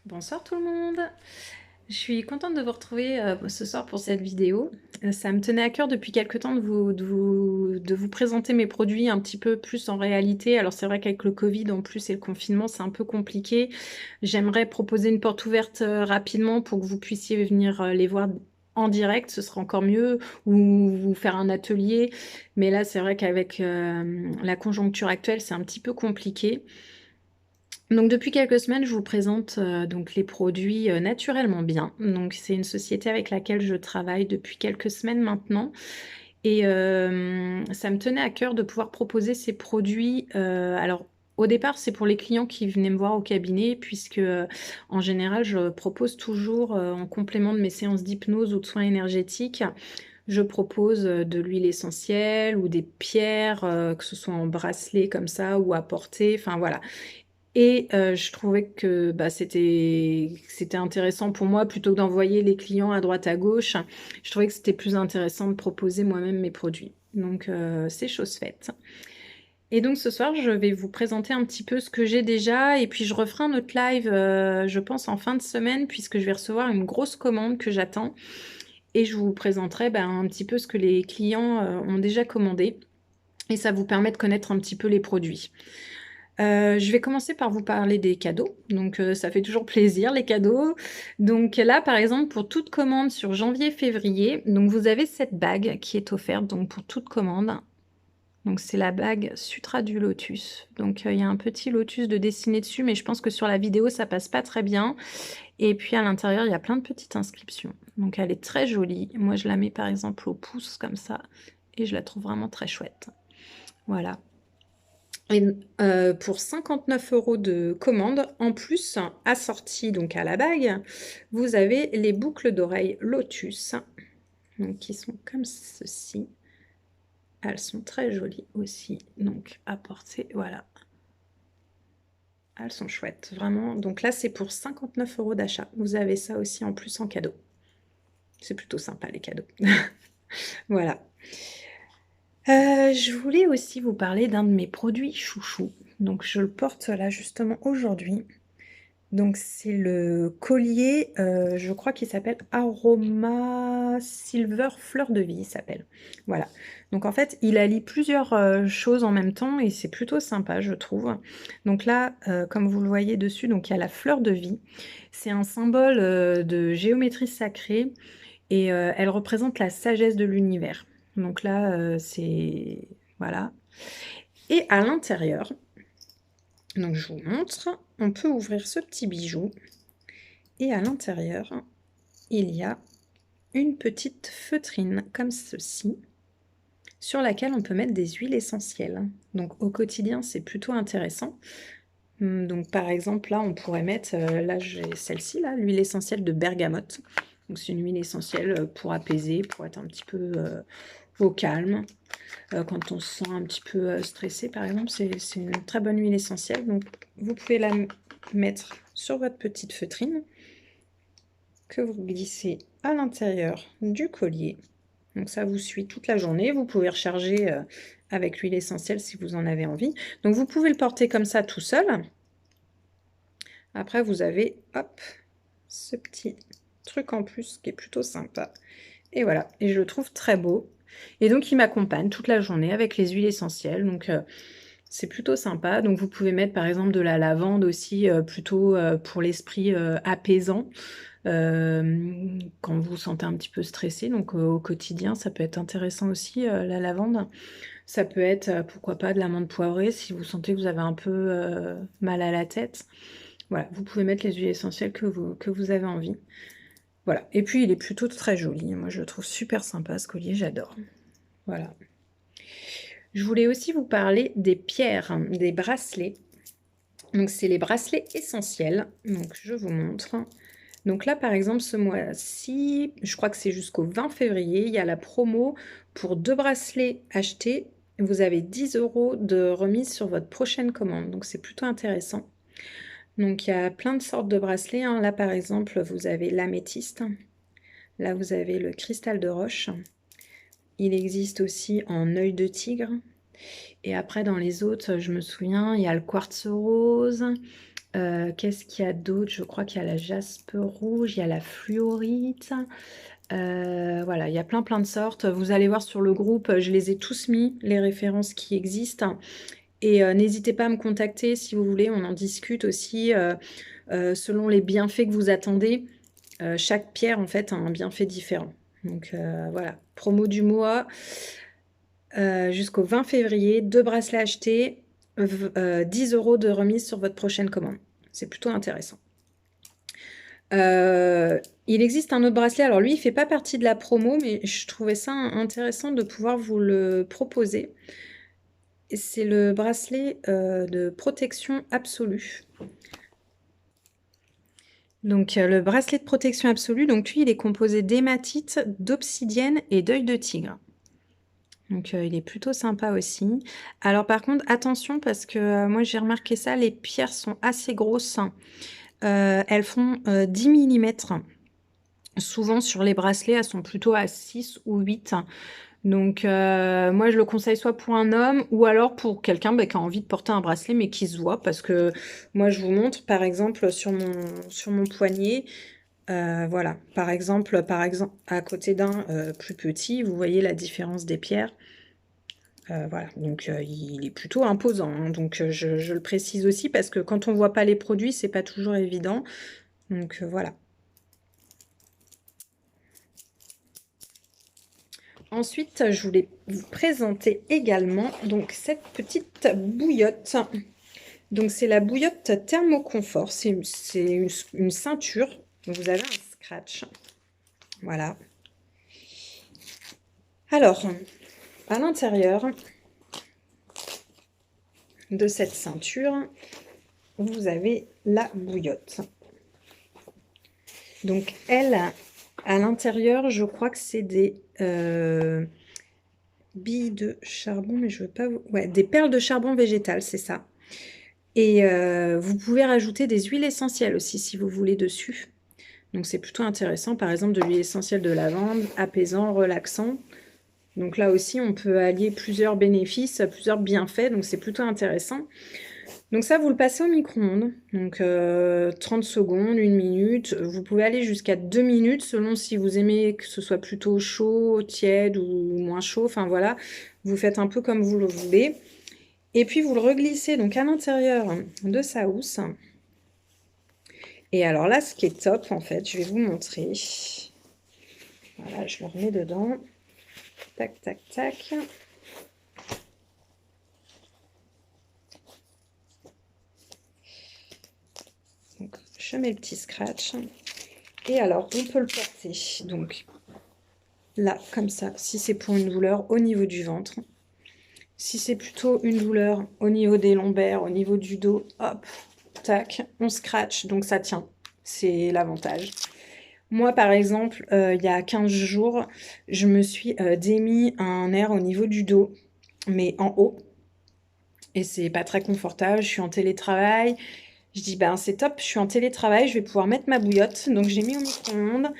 Bonsoir tout le monde. Je suis contente de vous retrouver ce soir pour cette vidéo. Ça me tenait à cœur depuis quelque temps de vous présenter mes produits un petit peu plus en réalité. Alors c'est vrai qu'avec le Covid en plus et le confinement, c'est un peu compliqué. J'aimerais proposer une porte ouverte rapidement pour que vous puissiez venir les voir en direct, ce sera encore mieux, ou vous faire un atelier. Mais là, c'est vrai qu'avec la conjoncture actuelle, c'est un petit peu compliqué. Donc depuis quelques semaines, je vous présente donc les produits Naturellement Bien. Donc c'est une société avec laquelle je travaille depuis quelques semaines maintenant et ça me tenait à cœur de pouvoir proposer ces produits. Alors au départ, c'est pour les clients qui venaient me voir au cabinet puisque en général, je propose toujours en complément de mes séances d'hypnose ou de soins énergétiques, je propose de l'huile essentielle ou des pierres, que ce soit en bracelet comme ça ou à porter, enfin voilà. Et je trouvais que, bah, c'était intéressant pour moi plutôt que d'envoyer les clients à droite à gauche. Je trouvais que c'était plus intéressant de proposer moi-même mes produits. Donc c'est chose faite. Et donc ce soir, je vais vous présenter un petit peu ce que j'ai déjà et puis je referai un autre live, je pense en fin de semaine puisque je vais recevoir une grosse commande que j'attends et je vous présenterai, ben, un petit peu ce que les clients, ont déjà commandé et ça vous permet de connaître un petit peu les produits. Je vais commencer par vous parler des cadeaux, donc ça fait toujours plaisir les cadeaux. Donc là, par exemple, pour toute commande sur janvier-février, donc vous avez cette bague qui est offerte donc pour toute commande. Donc c'est la bague Sutra du lotus. Donc il y a un petit lotus de dessiné dessus, mais je pense que sur la vidéo ça passe pas très bien. Et puis à l'intérieur, il y a plein de petites inscriptions. Donc elle est très jolie. Moi je la mets par exemple au pouce comme ça et je la trouve vraiment très chouette. Voilà. Et pour 59 € de commande, en plus, assorti donc à la bague, vous avez les boucles d'oreilles Lotus, donc qui sont comme ceci. Elles sont très jolies aussi, donc à porter, voilà. Elles sont chouettes, vraiment. Donc là, c'est pour 59 € d'achat. Vous avez ça aussi en plus en cadeau. C'est plutôt sympa les cadeaux. Voilà. Je voulais aussi vous parler d'un de mes produits chouchous. Donc je le porte là justement aujourd'hui. Donc c'est le collier, je crois qu'il s'appelle Aroma Silver Fleur de Vie, il s'appelle. Voilà. Donc en fait, il allie plusieurs, choses en même temps et c'est plutôt sympa, je trouve. Donc là, comme vous le voyez dessus, donc il y a la fleur de vie. C'est un symbole, de géométrie sacrée et elle représente la sagesse de l'univers. Donc là, c'est voilà et à l'intérieur, donc je vous montre, on peut ouvrir ce petit bijou et à l'intérieur, il y a une petite feutrine comme ceci, sur laquelle on peut mettre des huiles essentielles. Donc au quotidien, c'est plutôt intéressant. Donc par exemple, là, on pourrait mettre, là j'ai celle-ci, là, l'huile essentielle de bergamote. Donc c'est une huile essentielle pour apaiser, pour être un petit peu au calme. Quand on se sent un petit peu stressé, par exemple, c'est une très bonne huile essentielle. Donc vous pouvez la mettre sur votre petite feutrine que vous glissez à l'intérieur du collier. Donc ça vous suit toute la journée. Vous pouvez recharger avec l'huile essentielle si vous en avez envie. Donc vous pouvez le porter comme ça tout seul. Après vous avez, hop, ce petit truc en plus qui est plutôt sympa. Et voilà, et je le trouve très beau. Et donc il m'accompagne toute la journée avec les huiles essentielles. Donc c'est plutôt sympa. Donc vous pouvez mettre par exemple de la lavande aussi, plutôt pour l'esprit apaisant. Quand vous vous sentez un petit peu stressé, donc au quotidien, ça peut être intéressant aussi, la lavande. Ça peut être, pourquoi pas de l'amande poivrée si vous sentez que vous avez un peu, mal à la tête. Voilà, vous pouvez mettre les huiles essentielles que vous avez envie. Voilà, et puis il est plutôt très joli. Moi, je le trouve super sympa ce collier, j'adore. Voilà. Je voulais aussi vous parler des pierres, hein, des bracelets. Donc c'est les bracelets essentiels. Donc je vous montre. Donc là, par exemple, ce mois-ci, je crois que c'est jusqu'au 20 février, il y a la promo pour 2 bracelets achetés. Vous avez 10 € de remise sur votre prochaine commande. Donc c'est plutôt intéressant. Donc il y a plein de sortes de bracelets, hein. Là, par exemple, vous avez l'améthyste. Là, vous avez le cristal de roche. Il existe aussi en œil de tigre. Et après, dans les autres, je me souviens, il y a le quartz rose. Qu'est-ce qu'il y a d'autre? Je crois qu'il y a la jaspe rouge, il y a la fluorite. Voilà, il y a plein de sortes. Vous allez voir sur le groupe, je les ai tous mis, les références qui existent. Et n'hésitez pas à me contacter si vous voulez, on en discute aussi selon les bienfaits que vous attendez. Chaque pierre, en fait, a un bienfait différent. Donc voilà, promo du mois jusqu'au 20 février, 2 bracelets achetés, 10 € de remise sur votre prochaine commande. C'est plutôt intéressant. Il existe un autre bracelet, alors lui il fait pas partie de la promo, mais je trouvais ça intéressant de pouvoir vous le proposer. C'est le bracelet de protection absolue. Donc le bracelet de protection absolue, donc lui il est composé d'hématite, d'obsidienne et d'œil de tigre. Donc il est plutôt sympa aussi. Alors par contre attention parce que moi j'ai remarqué ça, les pierres sont assez grosses. Elles font 10 mm. Souvent sur les bracelets, elles sont plutôt à 6 ou 8. Donc moi je le conseille soit pour un homme ou alors pour quelqu'un qui a envie de porter un bracelet mais qui se voit. Parce que moi je vous montre par exemple sur mon poignet. Voilà, par exemple à côté d'un plus petit, vous voyez la différence des pierres. Voilà, donc il est plutôt imposant, hein. Donc je le précise aussi parce que quand on voit pas les produits, c'est pas toujours évident. Donc voilà. Ensuite, je voulais vous présenter également donc cette petite bouillotte. Donc c'est la bouillotte thermoconfort. C'est une ceinture. Donc, vous avez un scratch. Voilà. Alors, à l'intérieur de cette ceinture, vous avez la bouillotte. Donc elle, à l'intérieur, je crois que c'est des billes de charbon, mais je veux pas vous... Ouais, des perles de charbon végétal, c'est ça. Et vous pouvez rajouter des huiles essentielles aussi si vous voulez dessus. Donc c'est plutôt intéressant, par exemple de l'huile essentielle de lavande, apaisant, relaxant. Donc là aussi on peut allier plusieurs bénéfices, plusieurs bienfaits, donc c'est plutôt intéressant. Donc ça vous le passez au micro-ondes, donc 30 secondes, 1 minute. Vous pouvez aller jusqu'à 2 minutes selon si vous aimez que ce soit plutôt chaud, tiède ou moins chaud. Enfin voilà, vous faites un peu comme vous le voulez. Et puis vous le reglissez donc à l'intérieur de sa housse. Et alors là, ce qui est top en fait, je vais vous montrer. Voilà, je le remets dedans. Tac, tac, tac. Donc, je mets le petit scratch. Et alors, on peut le porter. Donc là, comme ça, si c'est pour une douleur au niveau du ventre. Si c'est plutôt une douleur au niveau des lombaires, au niveau du dos, hop, tac, on scratch, donc ça tient. C'est l'avantage. Moi, par exemple, il y a 15 jours, je me suis démis un nerf au niveau du dos, mais en haut. Et c'est pas très confortable, je suis en télétravail. Je dis, ben c'est top, je suis en télétravail, je vais pouvoir mettre ma bouillotte. Donc j'ai mis au micro-ondes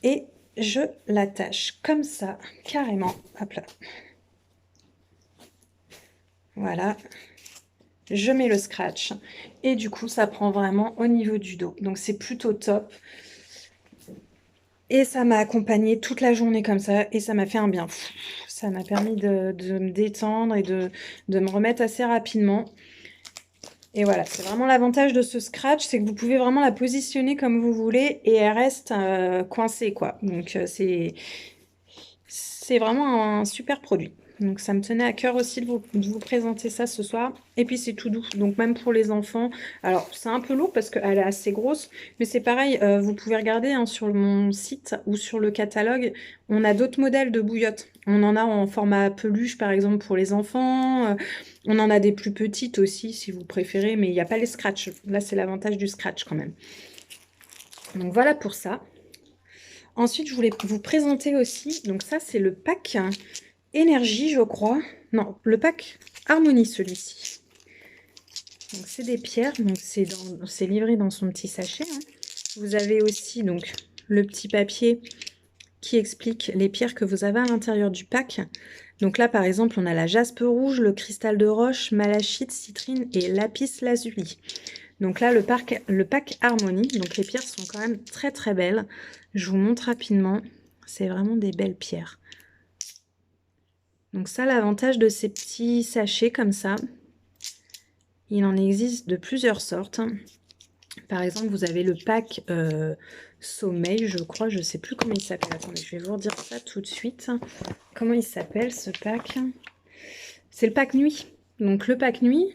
et je l'attache comme ça, carrément. Hop là. Voilà. Je mets le scratch et du coup ça prend vraiment au niveau du dos, donc c'est plutôt top et ça m'a accompagnée toute la journée comme ça et ça m'a fait un bien fou. Ça m'a permis de me détendre et de me remettre assez rapidement. Et voilà, c'est vraiment l'avantage de ce scratch, c'est que vous pouvez vraiment la positionner comme vous voulez et elle reste coincée quoi. Donc c'est vraiment un super produit. Donc ça me tenait à cœur aussi de vous présenter ça ce soir. Et puis c'est tout doux, donc même pour les enfants. Alors c'est un peu lourd parce qu'elle est assez grosse, mais c'est pareil, vous pouvez regarder hein, sur mon site ou sur le catalogue, on a d'autres modèles de bouillottes. On en a en format peluche par exemple pour les enfants, on en a des plus petites aussi si vous préférez, mais il n'y a pas les scratchs. Là c'est l'avantage du scratch quand même. Donc voilà pour ça. Ensuite je voulais vous présenter aussi, donc ça c'est le pack énergie, je crois. Non, le pack harmonie, celui-ci. Donc, c'est des pierres. Donc, c'est livré dans son petit sachet. Hein. Vous avez aussi donc le petit papier qui explique les pierres que vous avez à l'intérieur du pack. Donc là, par exemple, on a la jaspe rouge, le cristal de roche, malachite, citrine et lapis lazuli. Donc là, le pack Harmonie, donc les pierres sont quand même très très belles. Je vous montre rapidement, c'est vraiment des belles pierres. Donc ça, l'avantage de ces petits sachets comme ça, il en existe de plusieurs sortes. Par exemple, vous avez le pack Sommeil, je crois, je ne sais plus comment il s'appelle. Attendez, je vais vous redire ça tout de suite. Comment il s'appelle ce pack? C'est le pack Nuit. Donc le pack Nuit,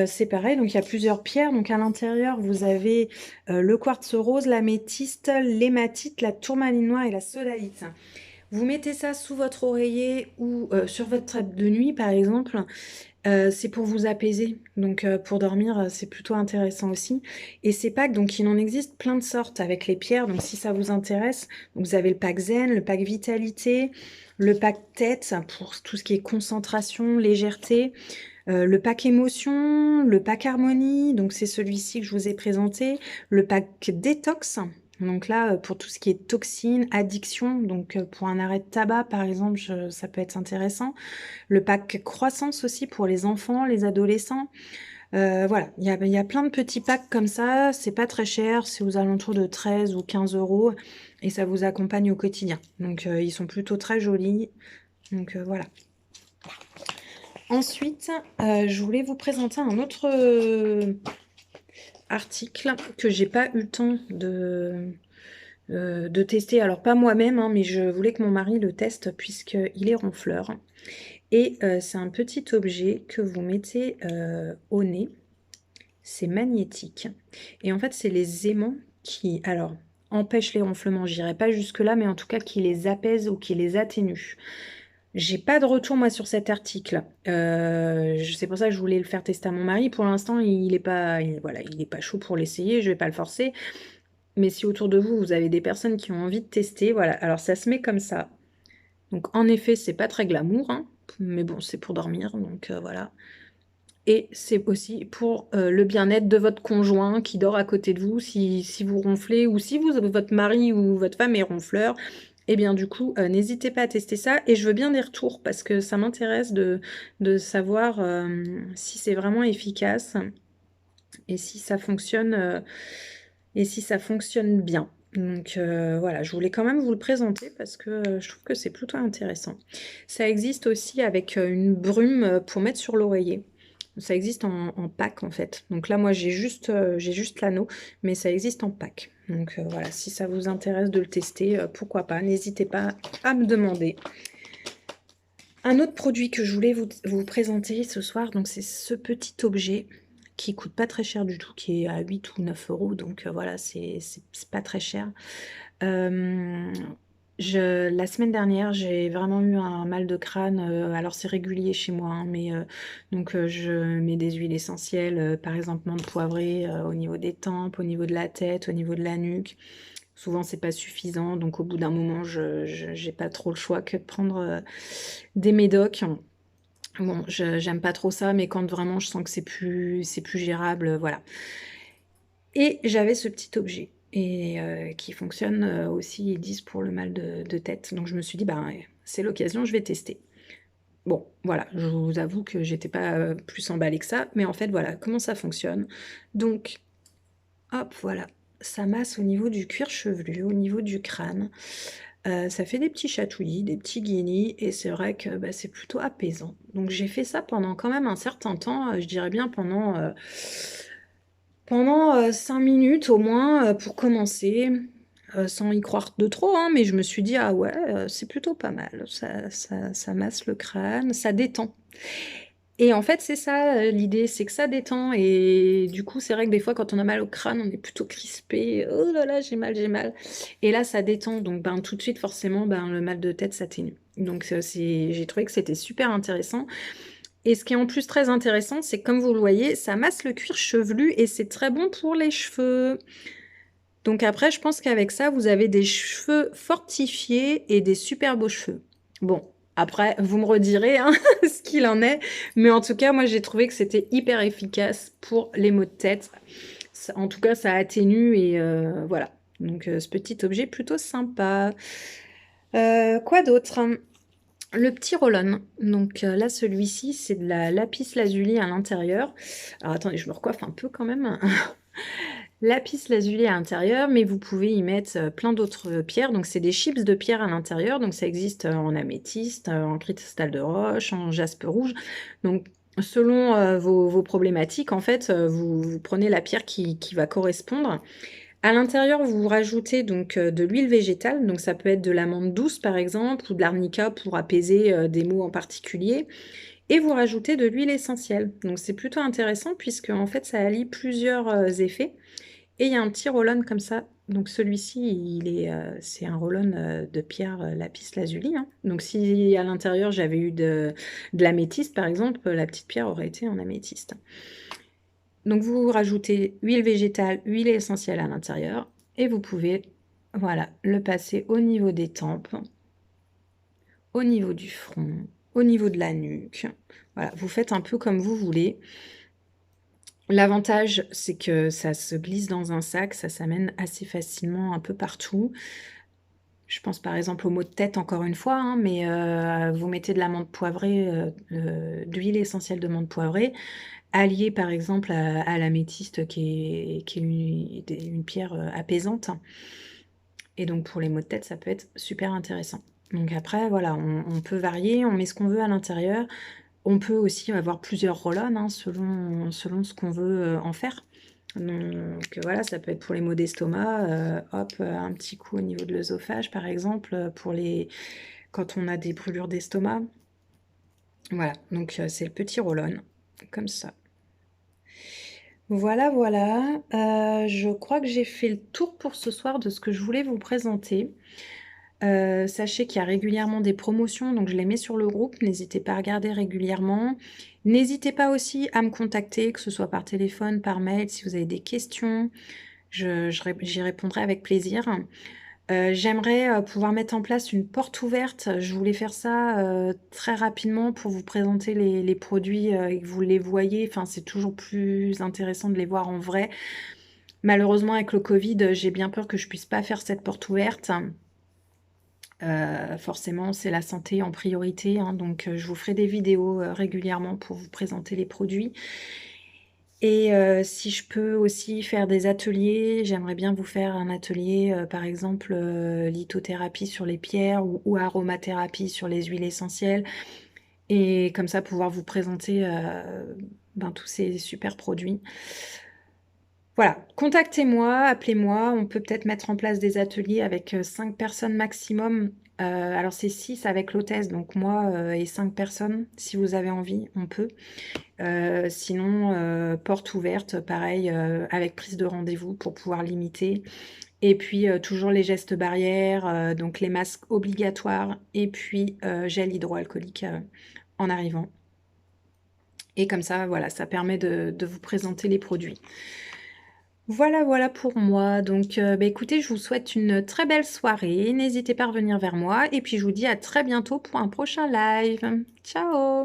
c'est pareil, donc il y a plusieurs pierres. Donc à l'intérieur, vous avez le quartz rose, l'améthyste, l'hématite, la tourmaline noire et la sodalite. Vous mettez ça sous votre oreiller ou sur votre table de nuit, par exemple. C'est pour vous apaiser, donc pour dormir, c'est plutôt intéressant aussi. Et ces packs, donc il en existe plein de sortes avec les pierres, donc si ça vous intéresse, donc vous avez le pack Zen, le pack Vitalité, le pack Tête pour tout ce qui est concentration, légèreté, le pack Émotion, le pack Harmonie, donc c'est celui-ci que je vous ai présenté, le pack Détox. Donc là, pour tout ce qui est toxines, addiction, donc pour un arrêt de tabac par exemple, ça peut être intéressant. Le pack croissance aussi pour les enfants, les adolescents. Voilà, il y a plein de petits packs comme ça. C'est pas très cher, c'est aux alentours de 13 ou 15 euros. Et ça vous accompagne au quotidien. Donc ils sont plutôt très jolis. Donc voilà. Ensuite, je voulais vous présenter un autre article que j'ai pas eu le temps de tester. Alors pas moi-même, hein, mais je voulais que mon mari le teste puisqu'il est ronfleur. Et c'est un petit objet que vous mettez au nez. C'est magnétique. Et en fait, c'est les aimants qui, alors, empêchent les ronflements. J'irai pas jusque-là, mais en tout cas, qui les apaisent ou qui les atténuent. J'ai pas de retour, moi, sur cet article. C'est pour ça que je voulais le faire tester à mon mari. Pour l'instant, il est pas, voilà, il est pas chaud pour l'essayer. Je vais pas le forcer. Mais si autour de vous, vous avez des personnes qui ont envie de tester, voilà. Alors, ça se met comme ça. Donc, en effet, c'est pas très glamour, hein, mais bon, c'est pour dormir, donc voilà. Et c'est aussi pour le bien-être de votre conjoint qui dort à côté de vous, si vous ronflez, ou si votre mari ou votre femme est ronfleur, et bien du coup, n'hésitez pas à tester ça. Et je veux bien des retours, parce que ça m'intéresse de savoir si c'est vraiment efficace, et si ça fonctionne, bien. Donc voilà, je voulais quand même vous le présenter parce que je trouve que c'est plutôt intéressant. Ça existe aussi avec une brume pour mettre sur l'oreiller. Ça existe en pack en fait. Donc là, moi, j'ai juste l'anneau, mais ça existe en pack. Donc voilà, si ça vous intéresse de le tester, pourquoi pas. N'hésitez pas à me demander. Un autre produit que je voulais vous présenter ce soir, donc c'est ce petit objet qui coûte pas très cher du tout, qui est à 8 ou 9 euros. Donc voilà, c'est pas très cher. La semaine dernière, j'ai vraiment eu un mal de crâne. Alors c'est régulier chez moi, hein, mais donc je mets des huiles essentielles, par exemple menthe poivrée au niveau des tempes, au niveau de la tête, au niveau de la nuque. Souvent c'est pas suffisant, donc au bout d'un moment, j'ai pas trop le choix que de prendre des médocs. Bon, j'aime pas trop ça, mais quand vraiment je sens que c'est plus gérable, voilà. Et j'avais ce petit objet et qui fonctionne aussi, ils disent, pour le mal de tête. Donc je me suis dit, ben, c'est l'occasion, je vais tester. Bon, voilà, je vous avoue que j'étais pas plus emballée que ça, mais en fait, voilà comment ça fonctionne. Donc, hop, voilà, ça masse au niveau du cuir chevelu, au niveau du crâne. Ça fait des petits chatouillis, des petits guenilles, et c'est vrai que bah, c'est plutôt apaisant. Donc j'ai fait ça pendant quand même un certain temps, je dirais bien pendant 5 minutes au moins pour commencer, sans y croire de trop, hein, mais je me suis dit, ah ouais, c'est plutôt pas mal, ça masse le crâne, ça détend. Et en fait, c'est ça l'idée, c'est que ça détend. Et du coup, c'est vrai que des fois, quand on a mal au crâne, on est plutôt crispé. Oh là là, j'ai mal, j'ai mal. Et là, ça détend. Donc, ben, tout de suite, forcément, ben, le mal de tête s'atténue. Donc, j'ai trouvé que c'était super intéressant. Et ce qui est en plus très intéressant, c'est que comme vous le voyez, ça masse le cuir chevelu et c'est très bon pour les cheveux. Donc après, je pense qu'avec ça, vous avez des cheveux fortifiés et des super beaux cheveux. Bon, après, vous me redirez hein, ce qu'il en est. Mais en tout cas, moi, j'ai trouvé que c'était hyper efficace pour les maux de tête. En tout cas, ça atténue et voilà. Donc, ce petit objet plutôt sympa. Quoi d'autre? Le petit roll-on, donc là, celui-ci, c'est de la lapis lazuli à l'intérieur. Alors attendez, je me recoiffe un peu quand même. Lapis lazuli à l'intérieur, mais vous pouvez y mettre, plein d'autres, pierres. Donc c'est des chips de pierre à l'intérieur, donc ça existe, en améthyste, en cristal de roche, en jaspe rouge. Donc selon, vos problématiques, en fait, vous prenez la pierre qui va correspondre. À l'intérieur, vous rajoutez donc, de l'huile végétale, donc ça peut être de l'amande douce par exemple ou de l'arnica pour apaiser, des maux en particulier et vous rajoutez de l'huile essentielle. Donc c'est plutôt intéressant puisque en fait ça allie plusieurs, effets et il y a un petit roll-on comme ça. Donc celui-ci, il est, c'est un roll-on, de pierre, lapis lazuli, hein. Donc si à l'intérieur j'avais eu de l'améthyste par exemple, la petite pierre aurait été en améthyste. Donc vous rajoutez huile végétale, huile essentielle à l'intérieur et vous pouvez, voilà, le passer au niveau des tempes, au niveau du front, au niveau de la nuque. Voilà, vous faites un peu comme vous voulez. L'avantage, c'est que ça se glisse dans un sac, ça s'amène assez facilement un peu partout. Je pense par exemple aux maux de tête encore une fois, hein, mais vous mettez de la menthe poivrée, de l'huile essentielle de menthe poivrée, alliée par exemple à l'améthyste qui est une pierre, apaisante et donc pour les maux de tête, ça peut être super intéressant. Donc après voilà, on peut varier, on met ce qu'on veut à l'intérieur. On peut aussi avoir plusieurs roll-on, hein, selon ce qu'on veut, en faire. Donc voilà, ça peut être pour les maux d'estomac, hop, un petit coup au niveau de l'œsophage par exemple, pour les quand on a des brûlures d'estomac. Voilà, donc c'est le petit roll-on, comme ça. Voilà, voilà, je crois que j'ai fait le tour pour ce soir de ce que je voulais vous présenter. Sachez qu'il y a régulièrement des promotions, donc je les mets sur le groupe, n'hésitez pas à regarder régulièrement. N'hésitez pas aussi à me contacter, que ce soit par téléphone, par mail, si vous avez des questions, j'y répondrai avec plaisir. J'aimerais, pouvoir mettre en place une porte ouverte. Je voulais faire ça, très rapidement pour vous présenter les produits, et que vous les voyez. Enfin, c'est toujours plus intéressant de les voir en vrai. Malheureusement, avec le covid, j'ai bien peur que je puisse pas faire cette porte ouverte. Forcément, c'est la santé en priorité, hein, donc je vous ferai des vidéos, régulièrement pour vous présenter les produits et si je peux aussi faire des ateliers, j'aimerais bien vous faire un atelier, par exemple, lithothérapie sur les pierres ou aromathérapie sur les huiles essentielles et comme ça pouvoir vous présenter, ben, tous ces super produits. Voilà, contactez-moi, appelez-moi, on peut peut-être mettre en place des ateliers avec, 5 personnes maximum. Alors c'est 6 avec l'hôtesse, donc moi, et 5 personnes. Si vous avez envie, on peut. Sinon, porte ouverte, pareil, avec prise de rendez-vous pour pouvoir limiter. Et puis, toujours les gestes barrières, donc les masques obligatoires et puis, gel hydroalcoolique, en arrivant. Et comme ça, voilà, ça permet de vous présenter les produits. Voilà, voilà pour moi. Donc, bah, écoutez, je vous souhaite une très belle soirée. N'hésitez pas à revenir vers moi et puis je vous dis à très bientôt pour un prochain live. Ciao!